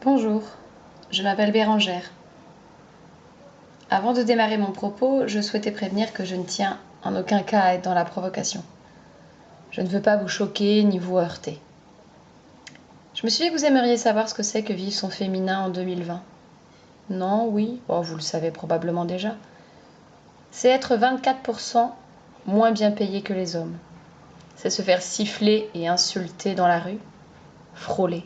Bonjour, je m'appelle Bérangère. Avant de démarrer mon propos, je souhaitais prévenir que je ne tiens en aucun cas à être dans la provocation. Je ne veux pas vous choquer ni vous heurter. Je me suis dit que vous aimeriez savoir ce que c'est que vivre son féminin en 2020. Non, oui, oh, vous le savez probablement déjà. C'est être 24% moins bien payé que les hommes. C'est se faire siffler et insulter dans la rue, frôler,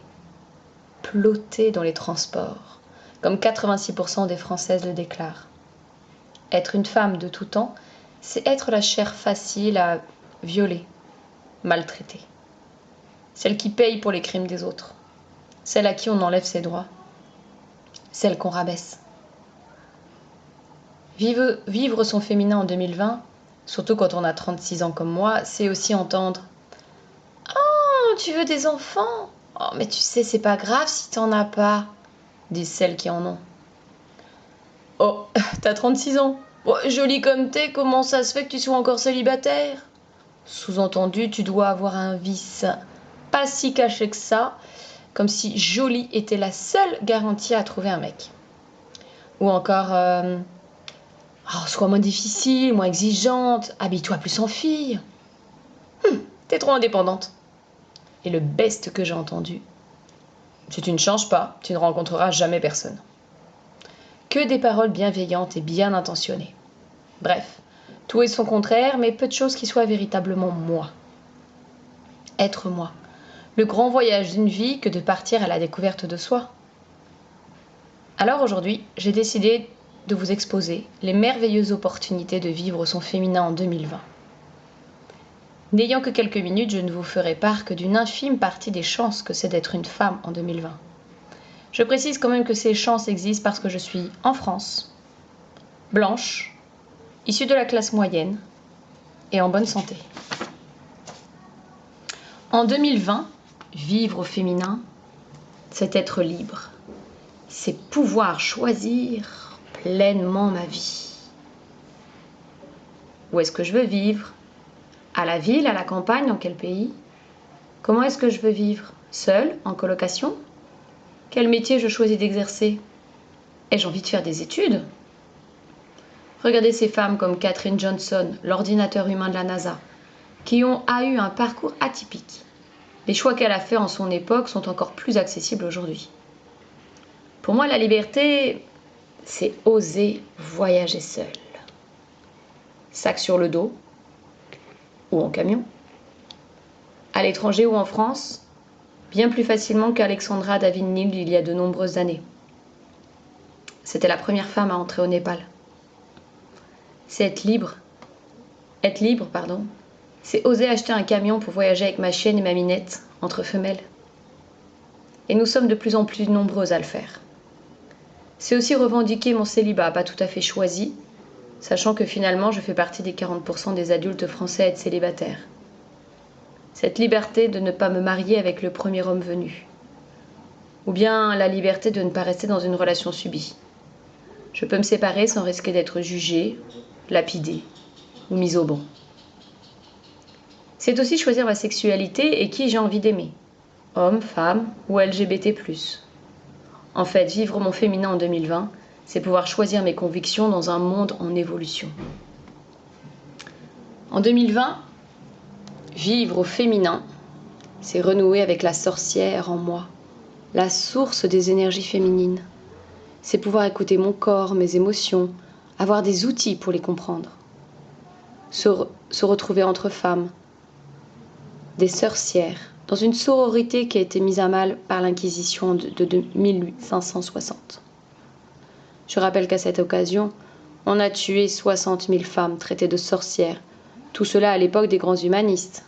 ploter dans les transports, comme 86% des Françaises le déclarent. Être une femme de tout temps, c'est être la chair facile à violer, maltraiter. Celle qui paye pour les crimes des autres. Celle à qui on enlève ses droits. Celle qu'on rabaisse. Vivre son féminin en 2020, surtout quand on a 36 ans comme moi, c'est aussi entendre « Oh, tu veux des enfants ? Oh, mais tu sais, c'est pas grave si t'en as pas », disent celles qui en ont. « Oh, t'as 36 ans. Oh, jolie comme t'es, comment ça se fait que tu sois encore célibataire ? » Sous-entendu, tu dois avoir un vice pas si caché que ça, comme si jolie était la seule garantie à trouver un mec. Ou encore, sois moins difficile, moins exigeante, habille-toi plus en fille. T'es trop indépendante. Et le best que j'ai entendu, si tu ne changes pas, tu ne rencontreras jamais personne. Que des paroles bienveillantes et bien intentionnées. Bref, tout et son contraire, mais peu de choses qui soient véritablement moi. Être moi. Le grand voyage d'une vie que de partir à la découverte de soi. Alors aujourd'hui, j'ai décidé de vous exposer les merveilleuses opportunités de vivre son féminin en 2020. N'ayant que quelques minutes, je ne vous ferai part que d'une infime partie des chances que c'est d'être une femme en 2020. Je précise quand même que ces chances existent parce que je suis en France, blanche, issue de la classe moyenne et en bonne santé. En 2020, vivre au féminin, c'est être libre. C'est pouvoir choisir pleinement ma vie. Où est-ce que je veux vivre ? À la ville, à la campagne, dans quel pays ? Comment est-ce que je veux vivre ? Seule, en colocation ? Quel métier je choisis d'exercer ? Ai-je envie de faire des études ? Regardez ces femmes comme Katherine Johnson, l'ordinateur humain de la NASA, qui ont eu un parcours atypique. Les choix qu'elle a faits en son époque sont encore plus accessibles aujourd'hui. Pour moi, la liberté, c'est oser voyager seule. Sac sur le dos ou en camion. À l'étranger ou en France, bien plus facilement qu'Alexandra David-Néel il y a de nombreuses années. C'était la première femme à entrer au Népal. C'est être libre. Être libre, c'est oser acheter un camion pour voyager avec ma chienne et ma minette, entre femelles. Et nous sommes de plus en plus nombreuses à le faire. C'est aussi revendiquer mon célibat, pas tout à fait choisi, sachant que finalement je fais partie des 40% des adultes français à être célibataires. Cette liberté de ne pas me marier avec le premier homme venu. Ou bien la liberté de ne pas rester dans une relation subie. Je peux me séparer sans risquer d'être jugée, lapidée ou mise au banc. C'est aussi choisir ma sexualité et qui j'ai envie d'aimer. Homme, femme ou LGBT+. En fait, vivre mon féminin en 2020, c'est pouvoir choisir mes convictions dans un monde en évolution. En 2020, vivre au féminin, c'est renouer avec la sorcière en moi, la source des énergies féminines. C'est pouvoir écouter mon corps, mes émotions, avoir des outils pour les comprendre. Se retrouver entre femmes, des sorcières, dans une sororité qui a été mise à mal par l'Inquisition de 1560. Je rappelle qu'à cette occasion, on a tué 60 000 femmes traitées de sorcières, tout cela à l'époque des grands humanistes.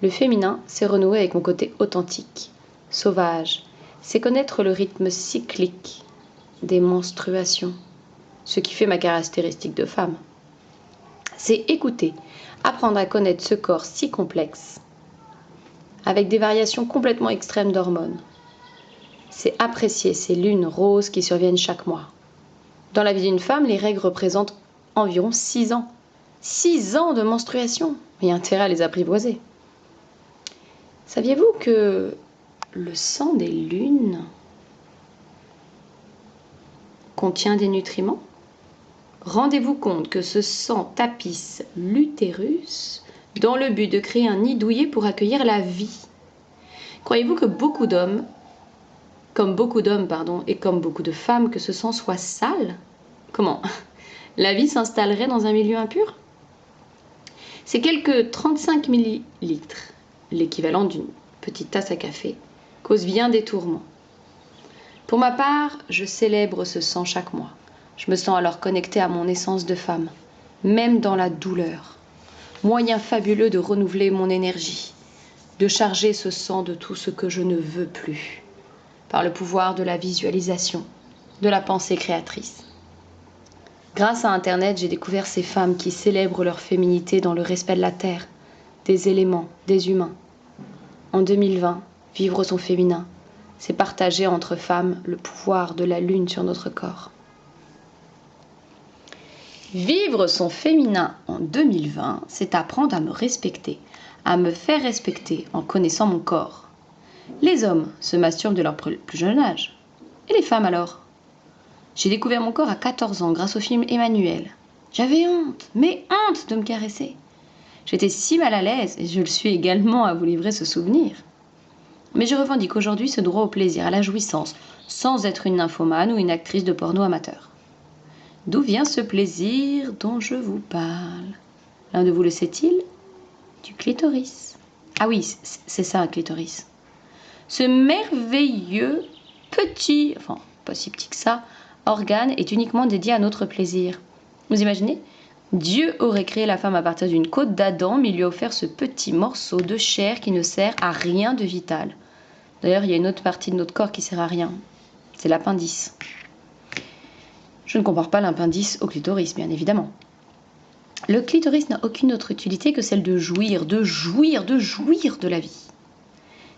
Le féminin, c'est renouer avec mon côté authentique, sauvage, c'est connaître le rythme cyclique des menstruations, ce qui fait ma caractéristique de femme. C'est écouter, apprendre à connaître ce corps si complexe, avec des variations complètement extrêmes d'hormones. C'est apprécier ces lunes roses qui surviennent chaque mois. Dans la vie d'une femme, les règles représentent environ 6 ans. 6 ans de menstruation. Il y a intérêt à les apprivoiser. Saviez-vous que Le sang des lunes contient des nutriments? Rendez-vous compte que ce sang tapisse l'utérus dans le but de créer un nid douillet pour accueillir la vie. Croyez-vous que beaucoup d'hommes, et comme beaucoup de femmes, que ce sang soit sale? Comment? La vie s'installerait dans un milieu impur? C'est quelques 35 millilitres, l'équivalent d'une petite tasse à café, causent bien des tourments. Pour ma part, je célèbre ce sang chaque mois. Je me sens alors connectée à mon essence de femme, même dans la douleur. Moyen fabuleux de renouveler mon énergie, de charger ce sang de tout ce que je ne veux plus, par le pouvoir de la visualisation, de la pensée créatrice. Grâce à Internet, j'ai découvert ces femmes qui célèbrent leur féminité dans le respect de la terre, des éléments, des humains. En 2020, vivre son féminin, c'est partager entre femmes le pouvoir de la lune sur notre corps. Vivre son féminin en 2020, c'est apprendre à me respecter, à me faire respecter en connaissant mon corps. Les hommes se masturbent de leur plus jeune âge. Et les femmes alors? J'ai découvert mon corps à 14 ans grâce au film Emmanuel. J'avais honte, mais honte de me caresser. J'étais si mal à l'aise, et je le suis également à vous livrer ce souvenir. Mais je revendique aujourd'hui ce droit au plaisir, à la jouissance, sans être une nymphomane ou une actrice de porno amateur. D'où vient ce plaisir dont je vous parle? L'un de vous le sait-il? Du clitoris. Ah oui, c'est ça un clitoris. Ce merveilleux petit, enfin pas si petit que ça, organe est uniquement dédié à notre plaisir. Vous imaginez? Dieu aurait créé la femme à partir d'une côte d'Adam, mais il lui a offert ce petit morceau de chair qui ne sert à rien de vital. D'ailleurs, il y a une autre partie de notre corps qui sert à rien. C'est l'appendice. Je ne compare pas l'appendice au clitoris, bien évidemment. Le clitoris n'a aucune autre utilité que celle de jouir de la vie.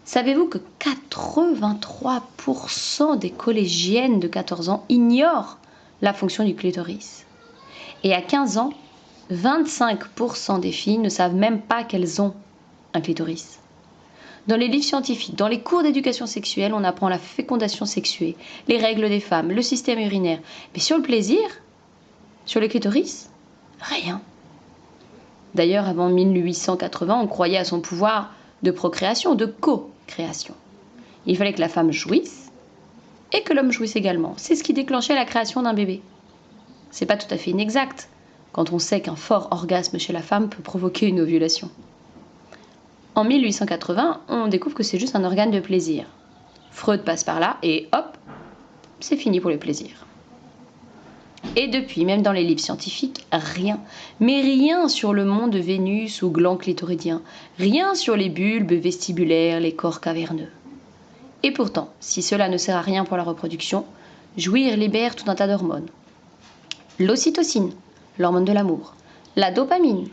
Savez-vous que 83% des collégiennes de 14 ans ignorent la fonction du clitoris? Et à 15 ans, 25% des filles ne savent même pas qu'elles ont un clitoris. Dans les livres scientifiques, dans les cours d'éducation sexuelle, on apprend la fécondation sexuée, les règles des femmes, le système urinaire. Mais sur le plaisir, sur le clitoris, rien. D'ailleurs, avant 1880, on croyait à son pouvoir de procréation, de co-création. Il fallait que la femme jouisse et que l'homme jouisse également. C'est ce qui déclenchait la création d'un bébé. C'est pas tout à fait inexact quand on sait qu'un fort orgasme chez la femme peut provoquer une ovulation. En 1880, on découvre que c'est juste un organe de plaisir. Freud passe par là et hop, c'est fini pour le plaisir. Et depuis, même dans les livres scientifiques, rien, mais rien sur le mont de Vénus ou gland clitoridien, rien sur les bulbes vestibulaires, les corps caverneux. Et pourtant, si cela ne sert à rien pour la reproduction, jouir libère tout un tas d'hormones. L'ocytocine, l'hormone de l'amour, la dopamine,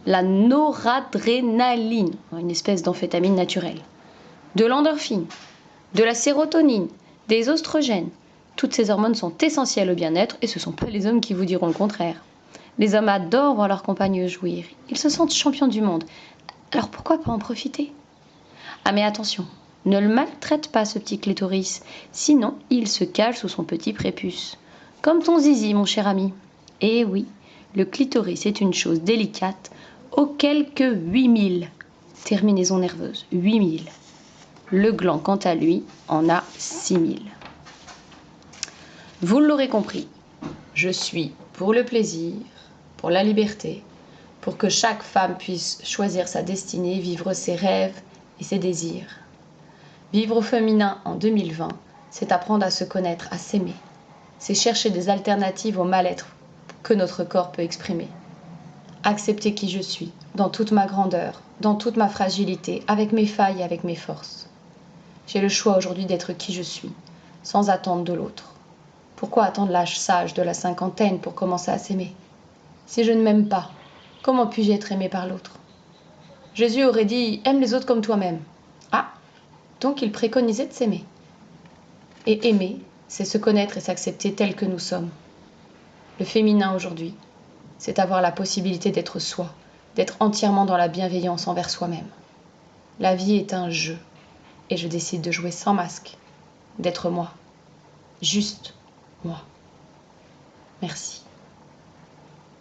la noradrénaline, une espèce d'amphétamine naturelle, de l'endorphine, de la sérotonine, des oestrogènes. Toutes ces hormones sont essentielles au bien-être et ce ne sont pas les hommes qui vous diront le contraire. Les hommes adorent voir leur compagne jouir. Ils se sentent champions du monde. Alors pourquoi pas en profiter? Ah mais attention, ne le maltraite pas ce petit clitoris, sinon il se cache sous son petit prépuce. Comme ton zizi, mon cher ami. Eh oui, le clitoris est une chose délicate aux quelques 8000 terminaisons nerveuses. 8000. Le gland, quant à lui, en a 6000. Vous l'aurez compris, je suis pour le plaisir, pour la liberté, pour que chaque femme puisse choisir sa destinée, vivre ses rêves et ses désirs. Vivre au féminin en 2020, c'est apprendre à se connaître, à s'aimer. C'est chercher des alternatives au mal-être que notre corps peut exprimer. Accepter qui je suis, dans toute ma grandeur, dans toute ma fragilité, avec mes failles et avec mes forces. J'ai le choix aujourd'hui d'être qui je suis, sans attendre de l'autre. Pourquoi attendre l'âge sage de la cinquantaine pour commencer à s'aimer? Si je ne m'aime pas, comment puis-je être aimé par l'autre? Jésus aurait dit « Aime les autres comme toi-même ». Ah, donc il préconisait de s'aimer. Et aimer, c'est se connaître et s'accepter tel que nous sommes. Le féminin aujourd'hui, c'est avoir la possibilité d'être soi, d'être entièrement dans la bienveillance envers soi-même. La vie est un jeu, et je décide de jouer sans masque, d'être moi, juste moi. Merci.